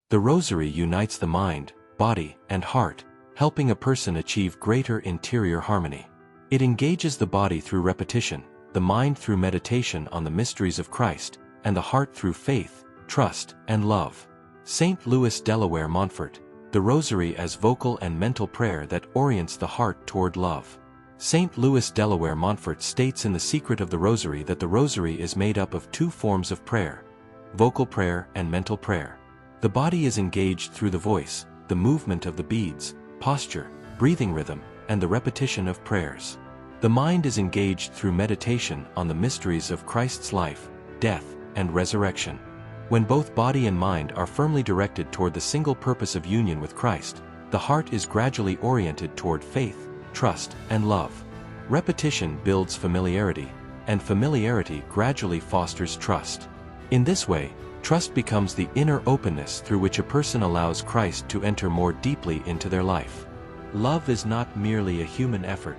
The Rosary unites the mind, body, and heart, helping a person achieve greater interior harmony. It engages the body through repetition, the mind through meditation on the mysteries of Christ, and the heart through faith, trust, and love. St. Louis Delaware Montfort, the Rosary as vocal and mental prayer that orients the heart toward love. St. Louis Delaware Montfort states in The Secret of the Rosary that the Rosary is made up of two forms of prayer: vocal prayer and mental prayer. The body is engaged through the voice, the movement of the beads, posture, breathing rhythm, and the repetition of prayers. The mind is engaged through meditation on the mysteries of Christ's life, death, and resurrection. When both body and mind are firmly directed toward the single purpose of union with Christ, the heart is gradually oriented toward faith, trust, and love. Repetition builds familiarity, and familiarity gradually fosters trust. In this way, trust becomes the inner openness through which a person allows Christ to enter more deeply into their life. Love is not merely a human effort,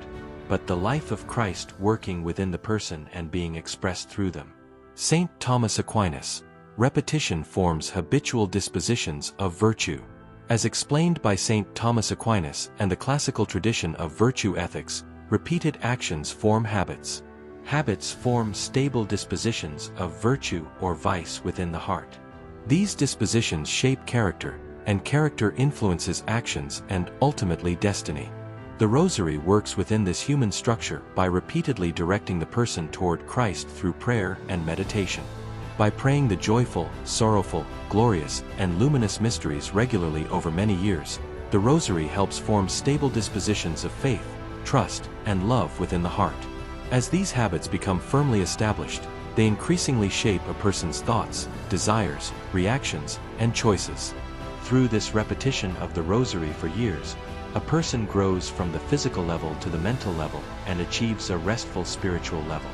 but the life of Christ working within the person and being expressed through them. St. Thomas Aquinas, repetition forms habitual dispositions of virtue. As explained by St. Thomas Aquinas and the classical tradition of virtue ethics, repeated actions form habits. Habits form stable dispositions of virtue or vice within the heart. These dispositions shape character, and character influences actions and ultimately destiny. The Rosary works within this human structure by repeatedly directing the person toward Christ through prayer and meditation. By praying the joyful, sorrowful, glorious, and luminous mysteries regularly over many years, the Rosary helps form stable dispositions of faith, trust, and love within the heart. As these habits become firmly established, they increasingly shape a person's thoughts, desires, reactions, and choices. Through this repetition of the Rosary for years, a person grows from the physical level to the mental level and achieves a restful spiritual level.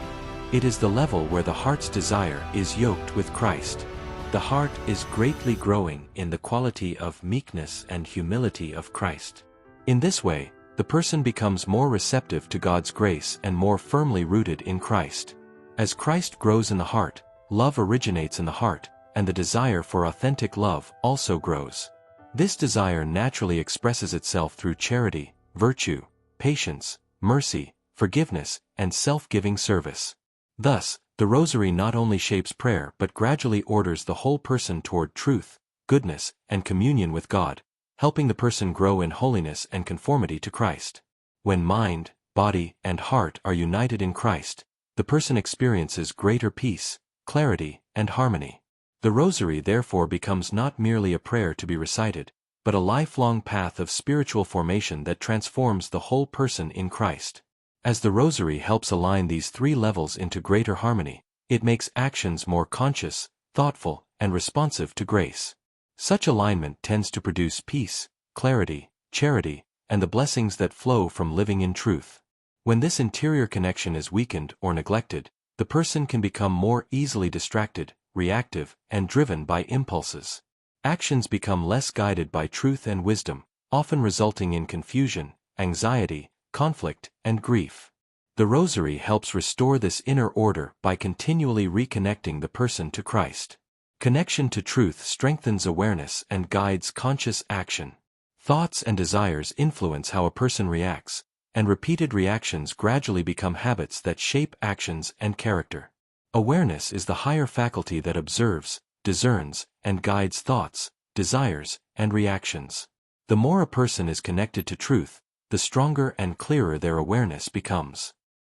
It is the level where the heart's desire is yoked with Christ. The heart is greatly growing in the quality of meekness and humility of Christ. In this way, the person becomes more receptive to God's grace and more firmly rooted in Christ. As Christ grows in the heart, love originates in the heart, and the desire for authentic love also grows. This desire naturally expresses itself through charity, virtue, patience, mercy, forgiveness, and self-giving service. Thus, the Rosary not only shapes prayer but gradually orders the whole person toward truth, goodness, and communion with God, helping the person grow in holiness and conformity to Christ. When mind, body, and heart are united in Christ, the person experiences greater peace, clarity, and harmony. The Rosary therefore becomes not merely a prayer to be recited, but a lifelong path of spiritual formation that transforms the whole person in Christ. As the Rosary helps align these three levels into greater harmony, it makes actions more conscious, thoughtful, and responsive to grace. Such alignment tends to produce peace, clarity, charity, and the blessings that flow from living in truth. When this interior connection is weakened or neglected, the person can become more easily distracted, reactive, and driven by impulses. Actions become less guided by truth and wisdom, often resulting in confusion, anxiety, conflict, and grief. The Rosary helps restore this inner order by continually reconnecting the person to Christ. Connection to truth strengthens awareness and guides conscious action. Thoughts and desires influence how a person reacts, and repeated reactions gradually become habits that shape actions and character. Awareness is the higher faculty that observes, discerns, and guides thoughts, desires, and reactions. The more a person is connected to truth, the stronger and clearer their awareness becomes.